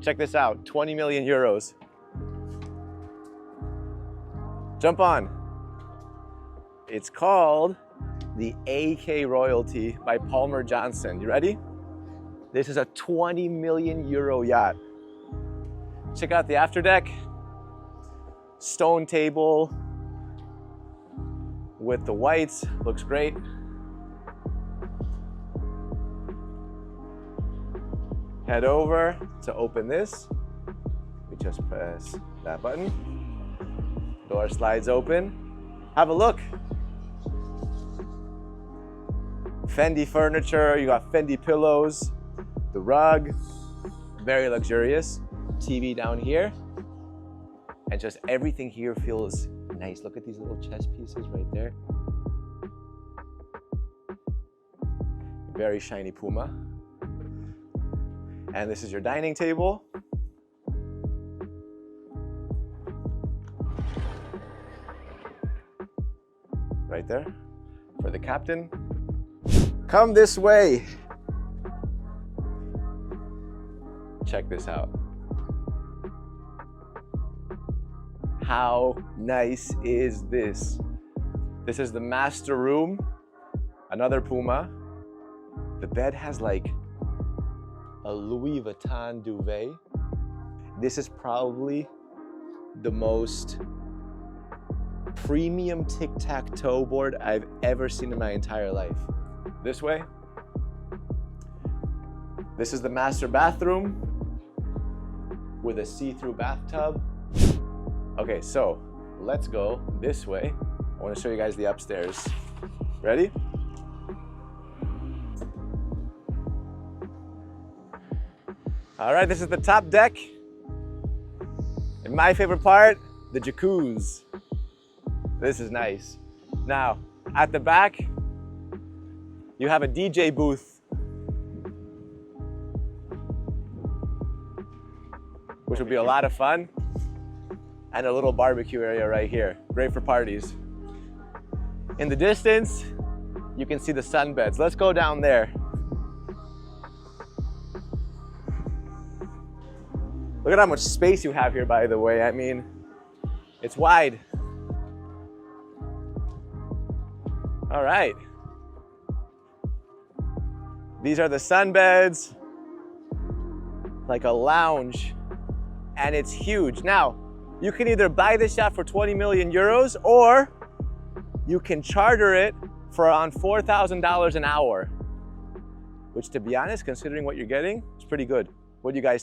Check this out, 20 million euros. Jump on. It's called the AK Royalty by Palmer Johnson. You ready? This is a 20 million euro yacht. Check out the afterdeck. Stone table with the whites, looks great. Head over to open this. We just press that button. Door slides open. Have a look. Fendi furniture, you got Fendi pillows, the rug, very luxurious. TV down here. And just everything here feels nice. Look at these little chess pieces right there. Very shiny Puma. And this is your dining table. Right there for the captain. Come this way. Check this out. How nice is this? This is the master room, another Puma. The bed has like a Louis Vuitton duvet. This is probably the most premium tic-tac-toe board I've ever seen in my entire life. This way. This is the master bathroom with a see-through bathtub. Okay, so let's go this way. I want to show you guys the upstairs. Ready? All right, this is the top deck. And my favorite part, the jacuzzi. This is nice. Now, at the back, you have a DJ booth, which will be a lot of fun. And a little barbecue area right here. Great for parties. In the distance, you can see the Sunbeds. Let's go down there. Look at how much space you have here, by the way. I mean, it's wide. All right. These are the Sunbeds, like a lounge, and it's huge. Now, you can either buy this yacht for 20 million euros or you can charter it for around $4,000 an hour, which, to be honest, considering what you're getting, is pretty good. What do you guys